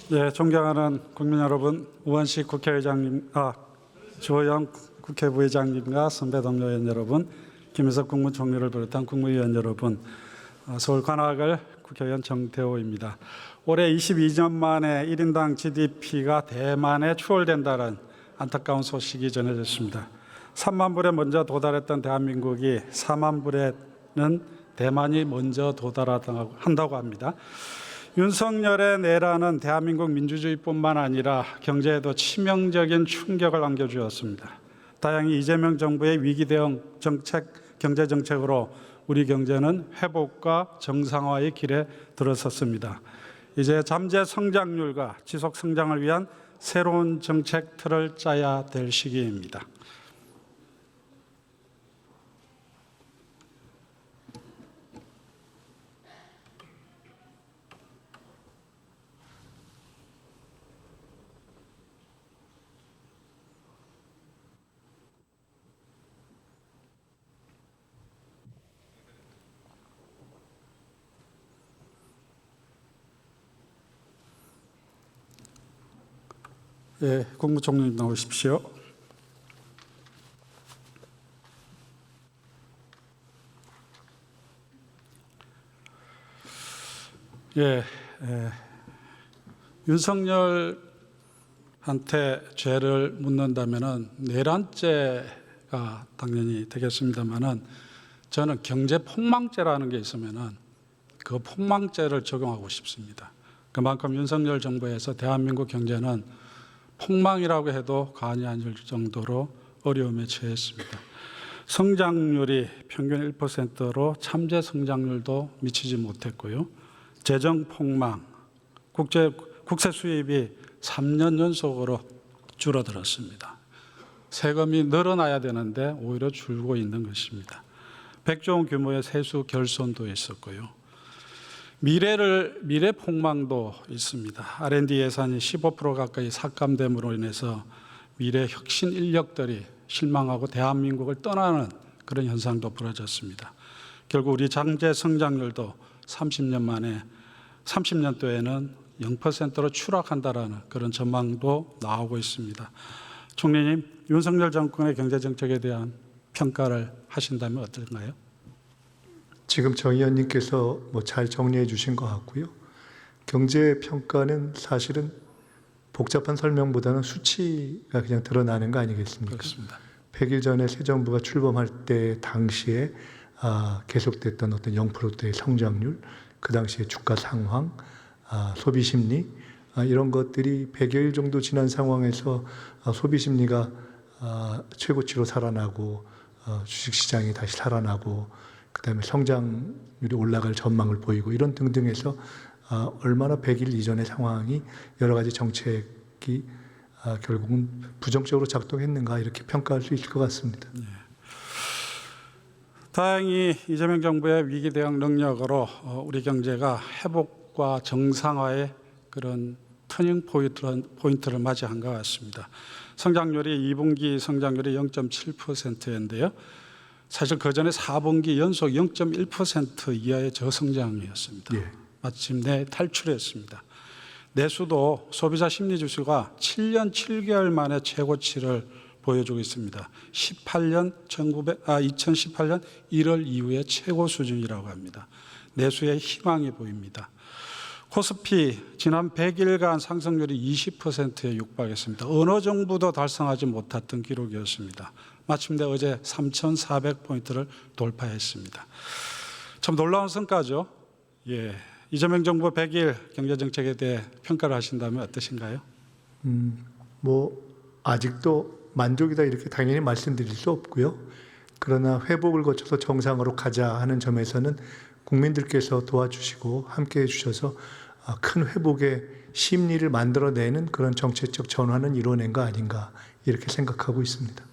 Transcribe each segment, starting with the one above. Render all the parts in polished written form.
네, 존경하는 국민 여러분, 우원식 국회의장님, 주호영 국회부의장님과 선배 동료 의원 여러분, 김희석 국무총리를 비롯한 국무위원 여러분, 서울 관악을 국회의원 정태호입니다. 올해 22년 만에 1인당 GDP가 대만에 추월된다는 안타까운 소식이 전해졌습니다. 3만 불에 먼저 도달했던 대한민국이 4만 불에는 대만이 먼저 도달한다고 합니다. 윤석열의 내란은 대한민국 민주주의뿐만 아니라 경제에도 치명적인 충격을 안겨주었습니다. 다행히 이재명 정부의 위기 대응 정책, 경제 정책으로 우리 경제는 회복과 정상화의 길에 들어섰습니다. 이제 잠재 성장률과 지속 성장을 위한 새로운 정책 틀을 짜야 될 시기입니다. 예, 국무총리 나오십시오. 윤석열한테 죄를 묻는다면은 내란죄가 당연히 되겠습니다만은 저는 경제 폭망죄라는 게 있으면은 그 폭망죄를 적용하고 싶습니다. 그만큼 윤석열 정부에서 대한민국 경제는 폭망이라고 해도 과언이 아닐 정도로 어려움에 처했습니다. 성장률이 평균 1%로 잠재 성장률도 미치지 못했고요. 재정 폭망, 국세 수입이 3년 연속으로 줄어들었습니다. 세금이 늘어나야 되는데 오히려 줄고 있는 것입니다. 100조 원 규모의 세수 결손도 있었고요. 미래 폭망도 있습니다. R&D 예산이 15% 가까이 삭감됨으로 인해서 미래 혁신 인력들이 실망하고 대한민국을 떠나는 그런 현상도 벌어졌습니다. 결국 우리 잠재 성장률도 30년도에는 0%로 추락한다라는 그런 전망도 나오고 있습니다. 총리님, 윤석열 정권의 경제 정책에 대한 평가를 하신다면 어떨까요? 지금 정 의원님께서 잘 정리해 주신 것 같고요. 경제 평가는 사실은 복잡한 설명보다는 수치가 그냥 드러나는 거 아니겠습니까? 그렇습니다. 100일 전에 새 정부가 출범할 때 당시에 계속됐던 어떤 0%대의 성장률, 그 당시에 주가 상황, 소비 심리 이런 것들이 100여일 정도 지난 상황에서 소비 심리가 최고치로 살아나고 주식시장이 다시 살아나고 그다음에 성장률이 올라갈 전망을 보이고 이런 등등해서 얼마나 100일 이전의 상황이 여러 가지 정책이 결국은 부정적으로 작동했는가 이렇게 평가할 수 있을 것 같습니다. 네. 다행히 이재명 정부의 위기 대응 능력으로 우리 경제가 회복과 정상화의 그런 터닝 포인트를 맞이한 것 같습니다. 성장률이 2분기 성장률이 0.7%인데요. 사실 그 전에 4분기 연속 0.1% 이하의 저성장이었습니다. 예. 마침내 탈출했습니다. 내수도 소비자 심리지수가 7년 7개월 만에 최고치를 보여주고 있습니다. 2018년 1월 이후의 최고 수준이라고 합니다. 내수의 희망이 보입니다. 코스피 지난 100일간 상승률이 20%에 육박했습니다. 어느 정부도 달성하지 못했던 기록이었습니다. 마침내 어제 3,400포인트를 돌파했습니다. 참 놀라운 성과죠. 예, 이재명 정부 100일 경제정책에 대해 평가를 하신다면 어떠신가요? 아직도 만족이다 이렇게 당연히 말씀드릴 수 없고요. 그러나 회복을 거쳐서 정상으로 가자 하는 점에서는 국민들께서 도와주시고 함께해 주셔서 큰 회복의 심리를 만들어내는 그런 정책적 전환은 이루어낸 거 아닌가 이렇게 생각하고 있습니다.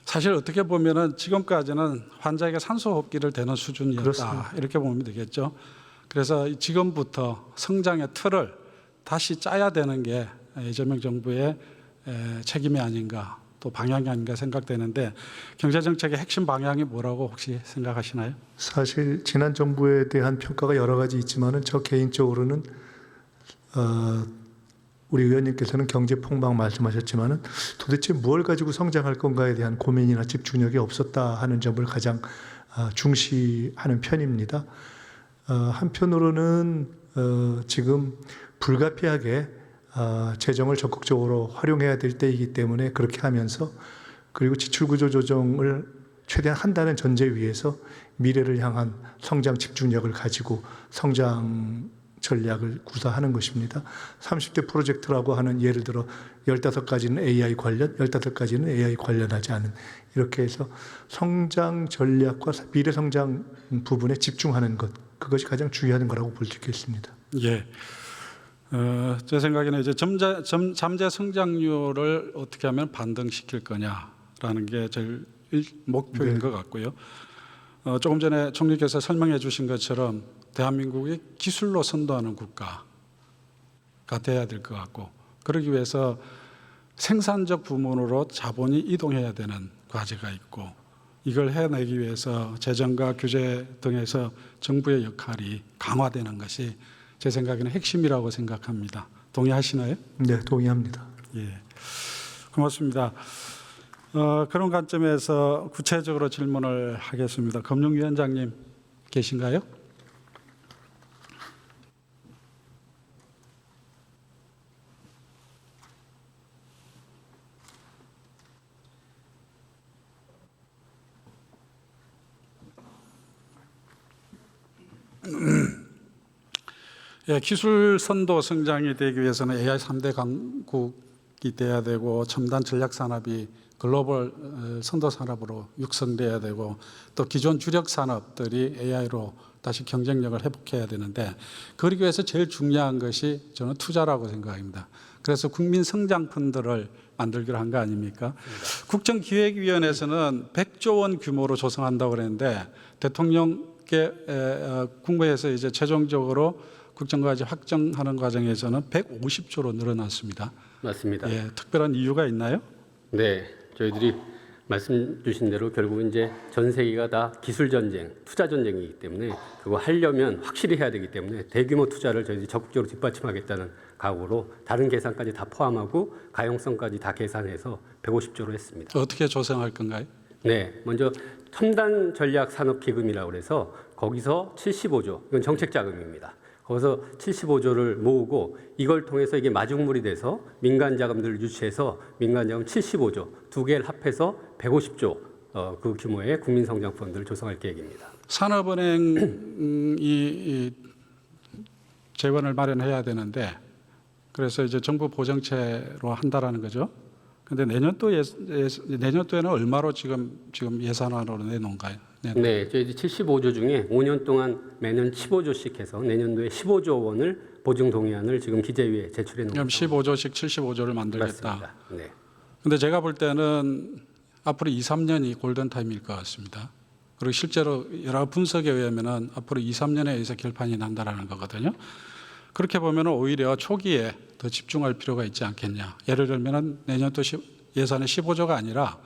사실 어떻게 보면은 지금까지는 환자에게 산소호흡기를 대는 수준이었다. 그렇습니다. 이렇게 보면 되겠죠. 그래서 지금부터 성장의 틀을 다시 짜야 되는 게 이재명 정부의 책임이 아닌가 또 방향이 아닌가 생각되는데 경제정책의 핵심 방향이 뭐라고 혹시 생각하시나요? 사실 지난 정부에 대한 평가가 여러 가지 있지만은 저 개인적으로는 우리 의원님께서는 경제 폭망 말씀하셨지만은 도대체 뭘 가지고 성장할 건가에 대한 고민이나 집중력이 없었다 하는 점을 가장 중시하는 편입니다. 한편으로는 지금 불가피하게 재정을 적극적으로 활용해야 될 때이기 때문에 그렇게 하면서 그리고 지출구조 조정을 최대한 한다는 전제 위에서 미래를 향한 성장 집중력을 가지고 성장 전략을 구사하는 것입니다. 30대 프로젝트라고 하는 예를 들어 15가지는 AI 관련, 15가지는 AI 관련하지 않은 이렇게 해서 성장 전략과 미래 성장 부분에 집중하는 것, 그것이 가장 중요한 거라고 볼 수 있겠습니다. 예. 제 생각에는 이제 잠재 성장률을 어떻게 하면 반등시킬 거냐라는 게 제일 목표인 네. 것 같고요. 조금 전에 총리께서 설명해 주신 것처럼 대한민국이 기술로 선도하는 국가가 돼야 될 것 같고, 그러기 위해서 생산적 부문으로 자본이 이동해야 되는 과제가 있고, 이걸 해내기 위해서 재정과 규제 등에서 정부의 역할이 강화되는 것이 제 생각에는 핵심이라고 생각합니다. 동의하시나요? 네, 동의합니다. 예, 고맙습니다. 그런 관점에서 구체적으로 질문을 하겠습니다. 금융위원장님 계신가요? 예, 기술 선도 성장이 되기 위해서는 AI 3대 강국이 돼야 되고, 첨단 전략 산업이 글로벌 선도 산업으로 육성돼야 되고, 또 기존 주력 산업들이 AI로 다시 경쟁력을 회복해야 되는데, 그러기 위해서 제일 중요한 것이 저는 투자라고 생각합니다. 그래서 국민 성장 펀드를 만들기로 한 거 아닙니까? 국정기획위원회에서는 100조 원 규모로 조성한다고 그랬는데, 대통령께 국무회에서 이제 최종적으로 국정과제 확정하는 과정에서는 150조로 늘어났습니다. 맞습니다. 예, 특별한 이유가 있나요? 네, 저희들이 말씀 주신 대로 결국 이제 전 세계가 다 기술 전쟁, 투자 전쟁이기 때문에 그거 하려면 확실히 해야 되기 때문에 대규모 투자를 저희들이 적극적으로 뒷받침하겠다는 각오로 다른 계산까지 다 포함하고 가용성까지 다 계산해서 150조로 했습니다. 어떻게 조성할 건가요? 네, 먼저 첨단 전략 산업 기금이라고 해서 거기서 75조, 이건 정책 자금입니다. 거기서 75조를 모으고 이걸 통해서 이게 마중물이 돼서 민간 자금들을 유치해서 민간 자금 75조 두 개를 합해서 150조 그 규모의 국민성장 펀드를 조성할 계획입니다. 산업은행이 재원을 마련해야 되는데, 그래서 이제 정부 보정체로 한다라는 거죠. 근데 내년도에는 얼마로 지금 예산안으로 내놓은가요? 네, 저희 75조 중에 5년 동안 매년 15조씩 해서 내년도에 15조 원을 보증 동의안을 지금 기재위에 제출해 놓은 그럼 15조씩 75조를 만들겠다. 맞습니다. 네. 근데 제가 볼 때는 앞으로 2, 3년이 골든 타임일 것 같습니다. 그리고 실제로 여러 분석에 의하면은 앞으로 2, 3년에 의해서 결판이 난다라는 거거든요. 그렇게 보면은 오히려 초기에 더 집중할 필요가 있지 않겠냐. 예를 들면은 내년도 예산에 15조가 아니라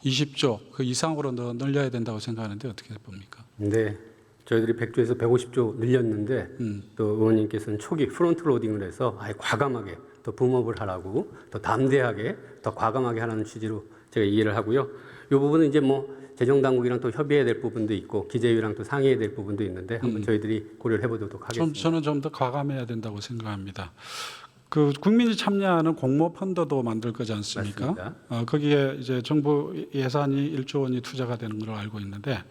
20조 그 이상으로 더 늘려야 된다고 생각하는데 어떻게 봅니까? 네, 저희들이 100조에서 150조 늘렸는데 또 의원님께서는 초기 프론트 로딩을 해서 아예 과감하게 더 붐업을 하라고 더 담대하게 더 과감하게 하라는 취지로 제가 이해를 하고요. 이 부분은 이제 뭐 재정 당국이랑 또 협의해야 될 부분도 있고 기재위랑 또 상의해야 될 부분도 있는데 한번 저희들이 고려를 해보도록 하겠습니다. 저는 좀 더 과감해야 된다고 생각합니다. 그 국민이 참여하는 공모 펀드도 만들 거지 않습니까? 맞습니다. 거기에 이제 정부 예산이 1조 원이 투자가 되는 걸로 알고 있는데,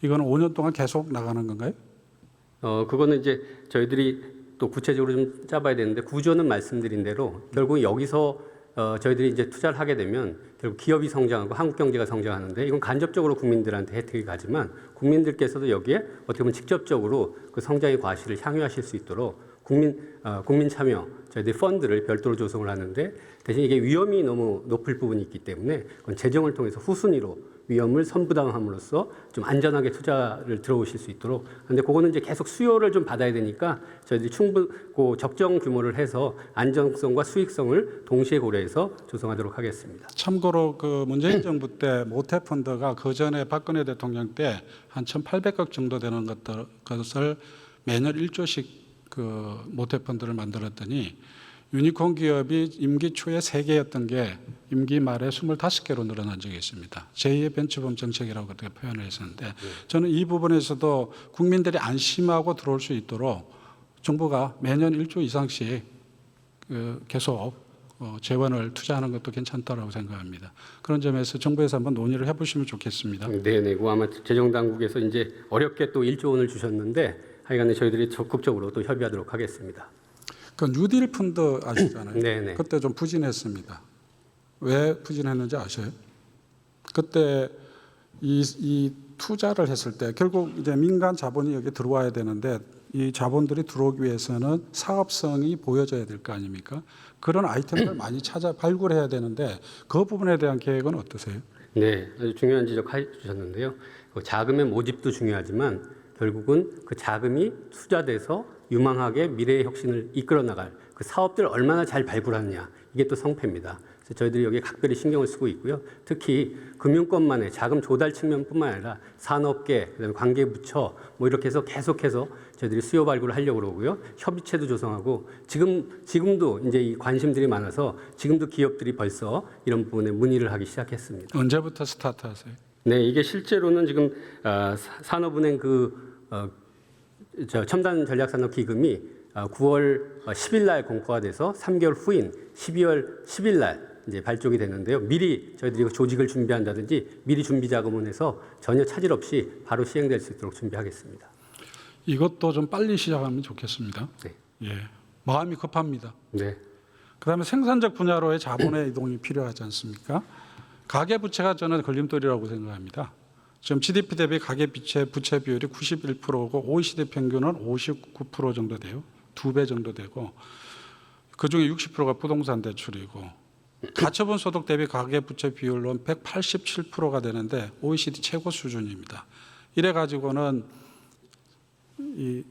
이거는 5년 동안 계속 나가는 건가요? 그거는 이제 저희들이 또 구체적으로 좀 짜봐야 되는데 구조는 말씀드린 대로 결국 여기서 저희들이 이제 투자를 하게 되면 결국 기업이 성장하고 한국 경제가 성장하는데 이건 간접적으로 국민들한테 혜택이 가지만 국민들께서도 여기에 어떻게 보면 직접적으로 그 성장의 과실을 향유하실 수 있도록 국민 참여 저희들이 펀드를 별도로 조성을 하는데 대신 이게 위험이 너무 높을 부분이 있기 때문에 그건 재정을 통해서 후순위로 위험을 선부담함으로써 좀 안전하게 투자를 들어오실 수 있도록. 근데 그거는 이제 계속 수요를 좀 받아야 되니까 저희들이 적정 규모를 해서 안정성과 수익성을 동시에 고려해서 조성하도록 하겠습니다. 참고로 그 문재인 정부 때 모태 펀드가 그 전에 박근혜 대통령 때 한 1,800억 정도 되는 것을 매년 1조씩 그 모태 펀드를 만들었더니 유니콘 기업이 임기 초에 3개였던 게 임기 말에 25개로 늘어난 적이 있습니다. 제2의 벤처범 정책이라고 그렇게 표현을 했었는데 저는 이 부분에서도 국민들이 안심하고 들어올 수 있도록 정부가 매년 1조 이상씩 계속 재원을 투자하는 것도 괜찮다라고 생각합니다. 그런 점에서 정부에서 한번 논의를 해보시면 좋겠습니다. 네네. 그 아마 재정당국에서 이제 어렵게 또 1조 원을 주셨는데 하여간에 저희들이 적극적으로 또 협의하도록 하겠습니다. 그 뉴딜 펀드 아시잖아요. 네네. 그때 좀 부진했습니다. 왜 부진했는지 아셔요? 그때 이 투자를 했을 때 결국 이제 민간 자본이 여기 들어와야 되는데 이 자본들이 들어오기 위해서는 사업성이 보여져야 될 거 아닙니까? 그런 아이템을 많이 찾아 발굴해야 되는데 그 부분에 대한 계획은 어떠세요? 네, 아주 중요한 지적해 주셨는데요. 그 자금의 모집도 중요하지만 결국은 그 자금이 투자돼서 유망하게 미래의 혁신을 이끌어 나갈 그 사업들을 얼마나 잘 발굴하느냐 이게 또 성패입니다. 그래서 저희들이 여기에 각별히 신경을 쓰고 있고요. 특히 금융권만의 자금 조달 측면뿐만 아니라 산업계, 그다음에 관계부처 뭐 이렇게 해서 계속해서 저희들이 수요 발굴을 하려고 그러고요. 협의체도 조성하고 지금도 이제 이 관심들이 많아서 지금도 기업들이 벌써 이런 부분에 문의를 하기 시작했습니다. 언제부터 스타트하세요? 네, 이게 실제로는 지금 산업은행 첨단 전략산업 기금이 9월 10일 날 공포가 돼서 3개월 후인 12월 10일 날 이제 발족이 되는데요. 미리 저희들이 조직을 준비한다든지 미리 준비 자금을 해서 전혀 차질 없이 바로 시행될 수 있도록 준비하겠습니다. 이것도 좀 빨리 시작하면 좋겠습니다. 네. 예, 마음이 급합니다. 네. 그다음에 생산적 분야로의 자본의 이동이 필요하지 않습니까? 가계부채가 저는 걸림돌이라고 생각합니다. 지금 GDP 대비 가계부채 비율이 91%고 OECD 평균은 59% 정도 돼요. 2배 정도 되고 그중에 60%가 부동산 대출이고 가처분 소득 대비 가계부채 비율로는 187%가 되는데 OECD 최고 수준입니다. 이래 가지고는 이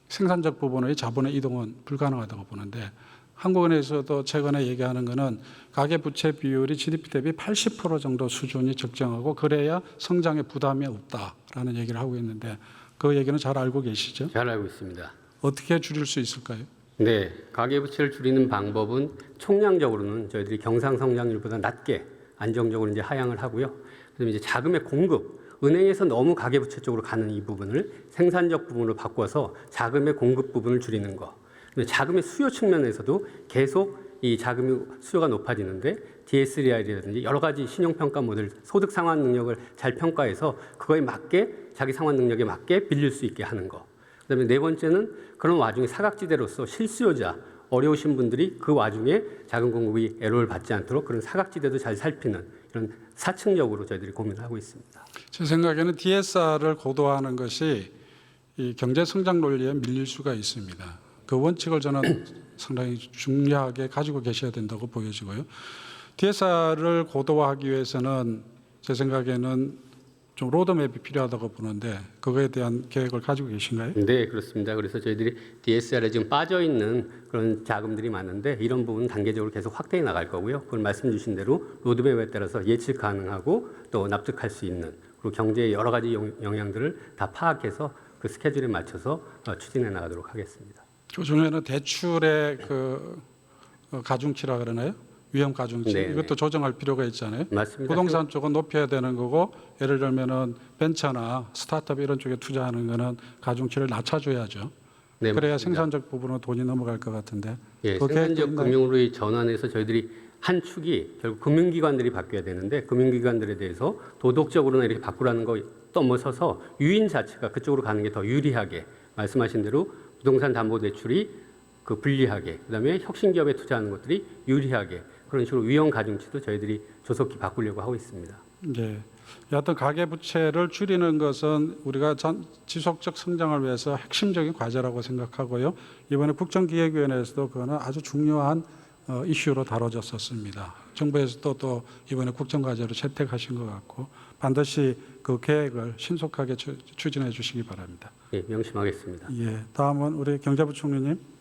생산적 부분의 자본의 이동은 불가능하다고 보는데 한국은행에서도 최근에 얘기하는 것은 가계부채 비율이 GDP 대비 80% 정도 수준이 적정하고 그래야 성장에 부담이 없다라는 얘기를 하고 있는데 그 얘기는 잘 알고 계시죠? 잘 알고 있습니다. 어떻게 줄일 수 있을까요? 네, 가계부채를 줄이는 방법은 총량적으로는 저희들이 경상 성장률보다 낮게 안정적으로 이제 하향을 하고요. 그다음에 이제 자금의 공급, 은행에서 너무 가계부채 쪽으로 가는 이 부분을 생산적 부분으로 바꿔서 자금의 공급 부분을 줄이는 거. 근데 자금의 수요 측면에서도 계속 이 자금의 수요가 높아지는데 DSR이라든지 여러 가지 신용평가 모델, 소득 상환 능력을 잘 평가해서 그거에 맞게 자기 상환 능력에 맞게 빌릴 수 있게 하는 거. 그다음에 네 번째는 그런 와중에 사각지대로서 실수요자, 어려우신 분들이 그 와중에 자금 공급이 애로를 받지 않도록 그런 사각지대도 잘 살피는 이런 사층적으로 저희들이 고민을 하고 있습니다. 제 생각에는 DSR을 고도화하는 것이 이 경제 성장 논리에 밀릴 수가 있습니다. 그 원칙을 저는 상당히 중요하게 가지고 계셔야 된다고 보여지고요. DSR을 고도화하기 위해서는 제 생각에는 좀 로드맵이 필요하다고 보는데 그거에 대한 계획을 가지고 계신가요? 네, 그렇습니다. 그래서 저희들이 DSR에 지금 빠져 있는 그런 자금들이 많은데 이런 부분 단계적으로 계속 확대해 나갈 거고요. 그걸 말씀 주신 대로 로드맵에 따라서 예측 가능하고 또 납득할 수 있는 그리고 경제의 여러 가지 영향들을 다 파악해서 그 스케줄에 맞춰서 추진해 나가도록 하겠습니다. 그 중에는 대출의 가중치라 그러나요? 위험 가중치 네, 이것도 조정할 필요가 있잖아요. 맞습니다. 부동산 쪽은 높여야 되는 거고 예를 들면은 벤처나 스타트업 이런 쪽에 투자하는 거는 가중치를 낮춰줘야죠. 네, 그래야 맞습니다. 생산적 부분은 돈이 넘어갈 것 같은데. 예, 그 계획도 생산적 있나요? 금융으로의 전환에서 저희들이 한 축이 결국 금융기관들이 바뀌어야 되는데 금융기관들에 대해서 도덕적으로는 이렇게 바꾸라는 거 넘어서서 유인 자체가 그쪽으로 가는 게 더 유리하게 말씀하신 대로 부동산 담보 대출이 그 불리하게 그다음에 혁신 기업에 투자하는 것들이 유리하게 그런 식으로 위험 가중치도 저희들이 조속히 바꾸려고 하고 있습니다. 예. 여하튼 가계 부채를 줄이는 것은 우리가 지속적 성장을 위해서 핵심적인 과제라고 생각하고요. 이번에 국정기획위원회에서도 그거는 아주 중요한 이슈로 다뤄졌었습니다. 정부에서도 또 이번에 국정과제로 채택하신 것 같고 반드시 그 계획을 신속하게 추진해 주시기 바랍니다. 예, 명심하겠습니다. 예. 다음은 우리 경제부총리님.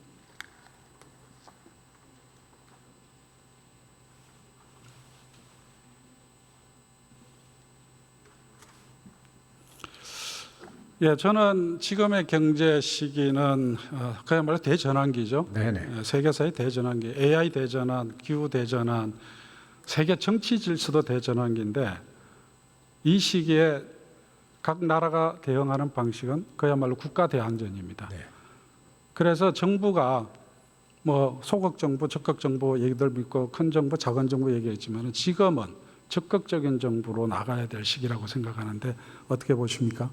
예, 저는 지금의 경제 시기는 그야말로 대전환기죠. 네네. 세계사의 대전환기, AI 대전환, 기후 대전환, 세계 정치 질서도 대전환기인데 이 시기에 각 나라가 대응하는 방식은 그야말로 국가 대항전입니다. 네. 그래서 정부가 뭐 소극 정부, 적극 정부 얘기들 믿고 큰 정부, 작은 정부 얘기했지만 지금은 적극적인 정부로 나가야 될 시기라고 생각하는데 어떻게 보십니까?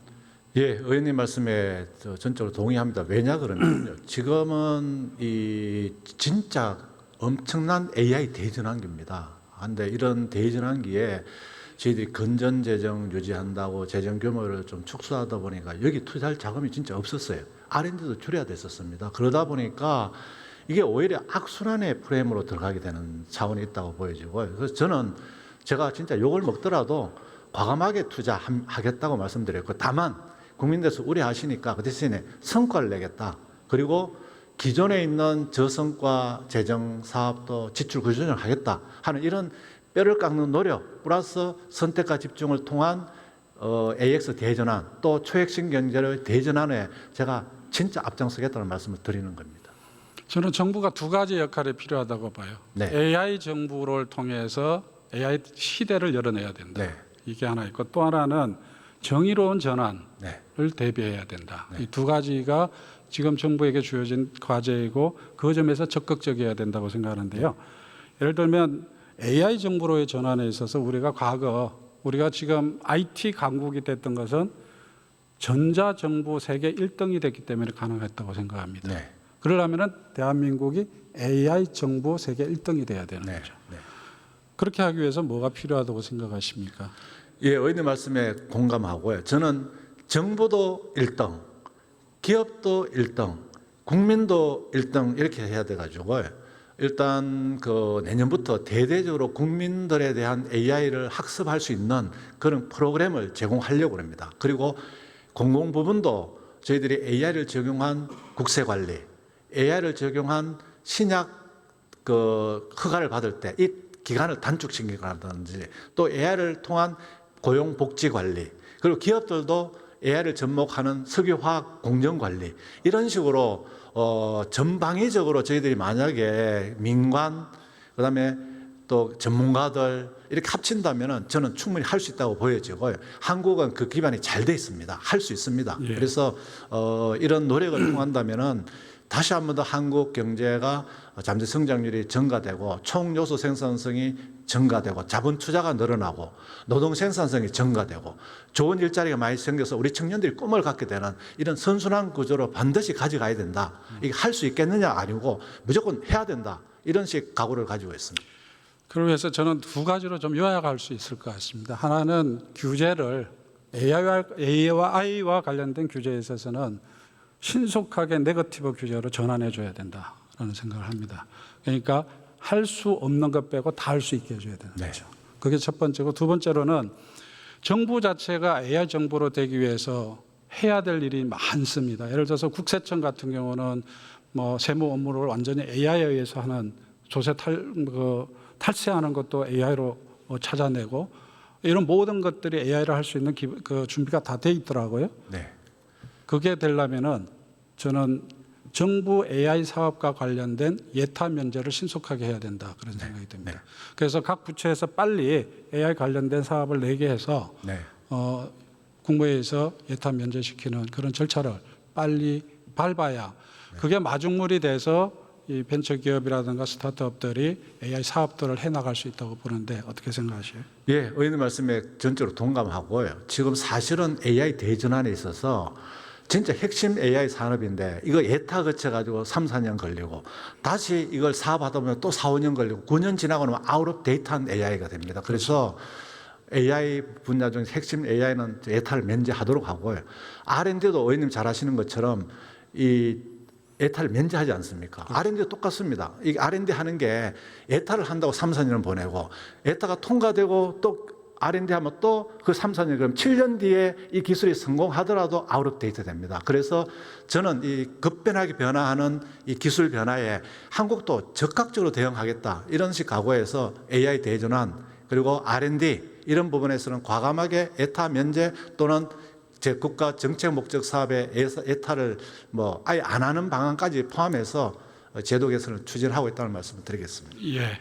예, 의원님 말씀에 전적으로 동의합니다. 왜냐 그러면요. 지금은 이 진짜 엄청난 AI 대전환기입니다. 그런데 이런 대전환기에 저희들이 건전 재정 유지한다고 재정 규모를 좀 축소하다 보니까 여기 투자할 자금이 진짜 없었어요. R&D도 줄여야 됐었습니다. 그러다 보니까 이게 오히려 악순환의 프레임으로 들어가게 되는 차원이 있다고 보여지고요. 그래서 저는 제가 진짜 욕을 먹더라도 과감하게 투자하겠다고 말씀드렸고, 다만 국민들께서 우려하시니까 그 대신에 성과를 내겠다. 그리고 기존에 있는 저성과 재정 사업도 지출 구조정을 하겠다 하는 이런 뼈를 깎는 노력 플러스 선택과 집중을 통한 AX 대전환 또 초핵심 경제의 대전환에 제가 진짜 앞장서겠다는 말씀을 드리는 겁니다. 저는 정부가 두 가지 역할이 필요하다고 봐요. 네. AI 정부를 통해서 AI 시대를 열어내야 된다. 네. 이게 하나 있고 또 하나는 정의로운 전환을 네. 대비해야 된다. 네. 이 두 가지가 지금 정부에게 주어진 과제이고 그 점에서 적극적이어야 된다고 생각하는데요. 예를 들면 AI 정부로의 전환에 있어서 우리가 과거 우리가 지금 IT 강국이 됐던 것은 전자정부 세계 1등이 됐기 때문에 가능했다고 생각합니다. 네. 그러려면 대한민국이 AI 정부 세계 1등이 돼야 되는 네. 거죠. 네. 그렇게 하기 위해서 뭐가 필요하다고 생각하십니까? 예, 의원님 말씀에 공감하고요. 저는 정부도 1등, 기업도 1등, 국민도 1등 이렇게 해야 돼가지고요. 일단 그 내년부터 대대적으로 국민들에 대한 AI를 학습할 수 있는 그런 프로그램을 제공하려고 합니다. 그리고 공공 부분도 저희들이 AI를 적용한 국세 관리, AI를 적용한 신약 그 허가를 받을 때 이 기간을 단축시키라든지 또 AI를 통한 고용 복지 관리 그리고 기업들도 AI를 접목하는 석유화학 공정 관리 이런 식으로 전방위적으로 저희들이 만약에 민관 그다음에 또 전문가들 이렇게 합친다면은 저는 충분히 할 수 있다고 보여지고요. 한국은 그 기반이 잘 돼 있습니다. 할 수 있습니다. 예. 그래서 이런 노력을 통한다면은 다시 한 번 더 한국 경제가 잠재 성장률이 증가되고 총 요소 생산성이 증가되고 자본 투자가 늘어나고 노동 생산성이 증가되고 좋은 일자리가 많이 생겨서 우리 청년들이 꿈을 갖게 되는 이런 선순환 구조로 반드시 가져가야 된다. 이게 할 수 있겠느냐 아니고 무조건 해야 된다. 이런 식 각오를 가지고 있습니다. 그래서 저는 두 가지로 좀 요약할 수 있을 것 같습니다. 하나는 규제를 AI와 관련된 규제에 있어서는 신속하게 네거티브 규제로 전환해 줘야 된다라는 생각을 합니다. 그러니까 할 수 없는 것 빼고 다 할 수 있게 해줘야 되는 거죠. 그게 첫 번째고 두 번째로는 정부 자체가 AI 정부로 되기 위해서 해야 될 일이 많습니다. 예를 들어서 국세청 같은 경우는 뭐 세무 업무를 완전히 AI에 의해서 하는 조세 탈세하는 것도 AI로 찾아내고 이런 모든 것들이 AI를 할 수 있는 그 준비가 다 돼 있더라고요. 네. 그게 되려면은 저는 정부 AI 사업과 관련된 예타 면제를 신속하게 해야 된다 그런 생각이 듭니다. 네. 그래서 각 부처에서 빨리 AI 관련된 사업을 내게 해서 네. 국무회의에서 예타 면제시키는 그런 절차를 빨리 밟아야 그게 마중물이 돼서 이 벤처기업이라든가 스타트업들이 AI 사업들을 해나갈 수 있다고 보는데 어떻게 생각하세요? 예, 의원님 말씀에 전적으로 동감하고요. 지금 사실은 AI 대전환에 있어서 진짜 핵심 AI 산업인데 이거 예타 거쳐가지고 3, 4년 걸리고 다시 이걸 사업하다 보면 또 4, 5년 걸리고 9년 지나고 나면 아웃 오브 데이터한 AI가 됩니다. 그래서 AI 분야 중 핵심 AI는 예타를 면제하도록 하고요. R&D도 의원님 잘 아시는 것처럼 이 예타를 면제하지 않습니까? R&D도 똑같습니다. 이 R&D 하는 게 예타를 한다고 3, 4년을 보내고 예타가 통과되고 또 R&D 하면 또 그 3, 4년 그럼 7년 뒤에 이 기술이 성공하더라도 아웃 오브 데이터 됩니다. 그래서 저는 이 급변하게 변화하는 이 기술 변화에 한국도 적극적으로 대응하겠다. 이런 식 각오해서 AI 대전환 그리고 R&D 이런 부분에서는 과감하게 예타 면제 또는 제 국가 정책 목적 사업의 예타를 뭐 아예 안 하는 방안까지 포함해서 제도 개선을 추진하고 있다는 말씀을 드리겠습니다. 예.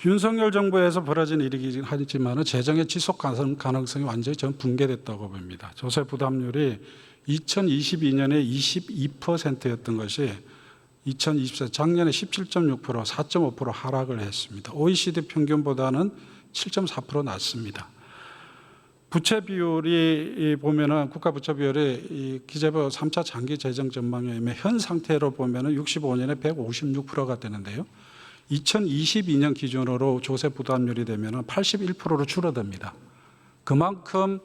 윤석열 정부에서 벌어진 일이긴 하지만 재정의 지속 가능성이 완전히 전 붕괴됐다고 봅니다. 조세 부담률이 2022년에 22%였던 것이 2024 작년에 17.6% 4.5% 하락을 했습니다. OECD 평균보다는 7.4% 낮습니다. 부채 비율이 보면은 국가 부채 비율이 이 기재부 3차 장기 재정 전망에 의해 현 상태로 보면은 65년에 156%가 되는데요. 2022년 기준으로 조세 부담률이 되면은 81%로 줄어듭니다. 그만큼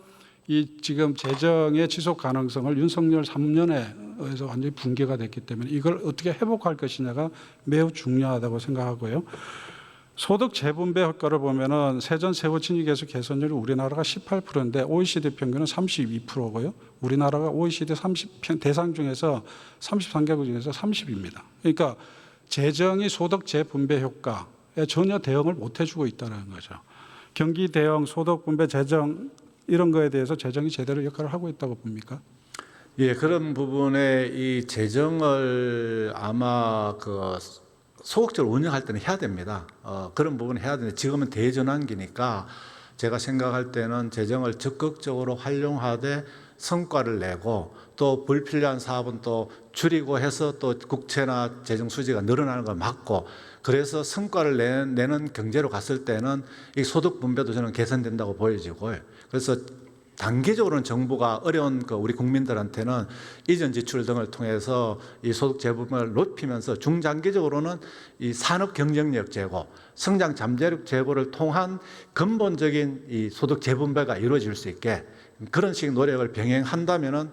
이 지금 재정의 지속 가능성을 윤석열 3년에 의해서 완전히 붕괴가 됐기 때문에 이걸 어떻게 회복할 것이냐가 매우 중요하다고 생각하고요. 소득 재분배 효과를 보면은 세전 세후 진입에서 개선율이 우리나라가 18%인데 OECD 평균은 32%고요. 우리나라가 OECD 30 대상 중에서 33개국 중에서 30입니다. 그러니까 재정이 소득 재분배 효과에 전혀 대응을 못 해주고 있다는 거죠. 경기 대응, 소득 분배, 재정 이런 거에 대해서 재정이 제대로 역할을 하고 있다고 봅니까? 예, 그런 부분에 이 재정을 아마 그 소극적으로 운영할 때는 해야 됩니다. 그런 부분을 해야 되는데 지금은 대전환기니까 제가 생각할 때는 재정을 적극적으로 활용하되 성과를 내고 또 불필요한 사업은 또 줄이고 해서 또 국채나 재정 수지가 늘어나는 걸 막고 그래서 성과를 내는 경제로 갔을 때는 이 소득 분배도 저는 개선된다고 보여지고요. 그래서 단기적으로는 정부가 어려운 우리 국민들한테는 이전 지출 등을 통해서 이 소득 재분배를 높이면서 중장기적으로는 이 산업 경쟁력 제고, 성장 잠재력 제고를 통한 근본적인 이 소득 재분배가 이루어질 수 있게 그런 식 노력을 병행한다면은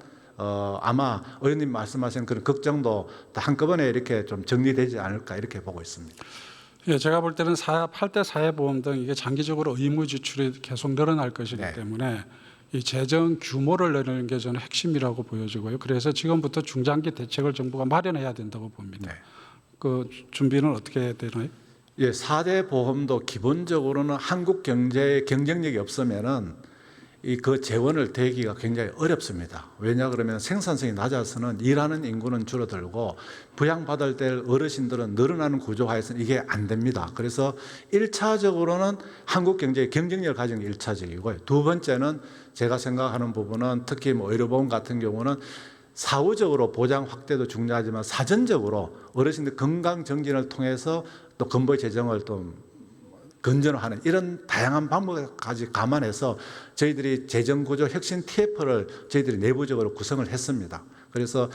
아마 의원님 말씀하신 그런 걱정도 다 한꺼번에 이렇게 좀 정리되지 않을까 이렇게 보고 있습니다. 예, 제가 볼 때는 8대 사회보험 등 이게 장기적으로 의무 지출이 계속 늘어날 것이기 네. 때문에 이 재정 규모를 내는 게 저는 핵심이라고 보여지고요. 그래서 지금부터 중장기 대책을 정부가 마련해야 된다고 봅니다. 네. 그 준비는 어떻게 해야 되나요? 예, 4대 보험도 기본적으로는 한국 경제의 경쟁력이 없으면은 그 재원을 대기가 굉장히 어렵습니다. 왜냐 그러면 생산성이 낮아서는 일하는 인구는 줄어들고 부양받을 때 어르신들은 늘어나는 구조화에서는 이게 안 됩니다. 그래서 1차적으로는 한국 경제의 경쟁력을 가지는 게 1차적이고요. 두 번째는 제가 생각하는 부분은 특히 뭐 의료보험 같은 경우는 사후적으로 보장 확대도 중요하지만 사전적으로 어르신들 건강 정진을 통해서 또 근본 재정을 또 건전화하는 이런 다양한 방법까지 감안해서 저희들이 재정구조 혁신 TF를 저희들이 내부적으로 구성을 했습니다. 그래서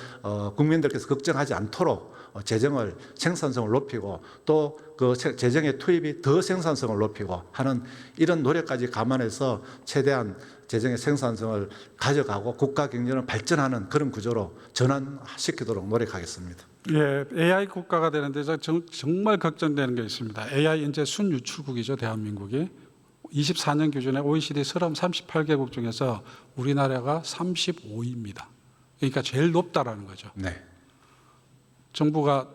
국민들께서 걱정하지 않도록 재정을 생산성을 높이고 또 그 재정의 투입이 더 생산성을 높이고 하는 이런 노력까지 감안해서 최대한 재정의 생산성을 가져가고 국가 경제는 발전하는 그런 구조로 전환시키도록 노력하겠습니다. 예, AI 국가가 되는데 정말 걱정되는 게 있습니다. AI 이제 순유출국이죠, 대한민국이. 24년 기준에 OECD 서름 38개국 중에서 우리나라가 35위입니다. 그러니까 제일 높다라는 거죠. 네. 정부가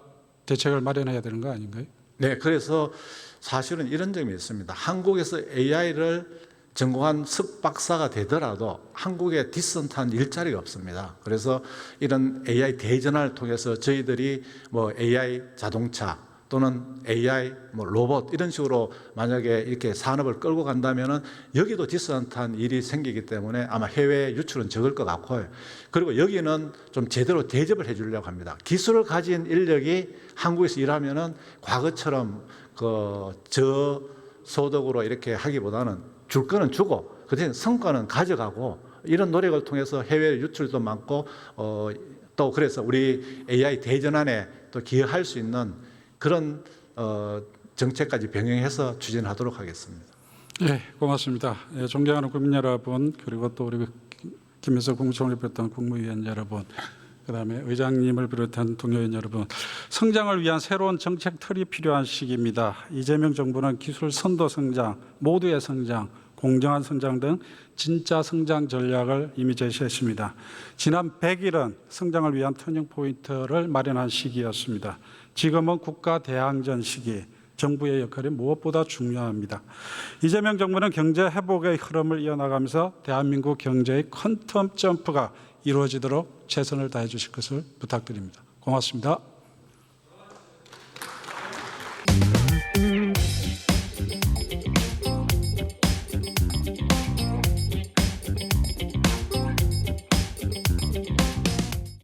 대책을 마련해야 되는 거 아닌가요? 네, 그래서 사실은 이런 점이 있습니다. 한국에서 AI를 전공한 석박사가 되더라도 한국에 디센트한 일자리가 없습니다. 그래서 이런 AI 대전환을 통해서 저희들이 뭐 AI 자동차 또는 AI 뭐 로봇 이런 식으로 만약에 이렇게 산업을 끌고 간다면은 여기도 디센트한 일이 생기기 때문에 아마 해외 유출은 적을 것 같고요. 그리고 여기는 좀 제대로 대접을 해주려고 합니다. 기술을 가진 인력이 한국에서 일하면은 과거처럼 그 저소득으로 이렇게 하기보다는 줄 거는 주고 그 대신 성과는 가져가고 이런 노력을 통해서 해외 유출도 많고 또 그래서 우리 AI 대전환에 또 기여할 수 있는 그런 정책까지 병행해서 추진하도록 하겠습니다. 네, 고맙습니다. 예, 존경하는 국민 여러분, 그리고 또 우리 김민석 국무총리를 비롯한 국무위원 여러분, 그다음에 의장님을 비롯한 동료위원 여러분, 성장을 위한 새로운 정책 틀이 필요한 시기입니다. 이재명 정부는 기술 선도 성장, 모두의 성장, 공정한 성장 등 진짜 성장 전략을 이미 제시했습니다. 지난 100일은 성장을 위한 터닝 포인트를 마련한 시기였습니다. 지금은 국가 대항전 시기, 정부의 역할이 무엇보다 중요합니다. 이재명 정부는 경제 회복의 흐름을 이어나가면서 대한민국 경제의 퀀텀 점프가 이루어지도록 최선을 다해 주실 것을 부탁드립니다. 고맙습니다.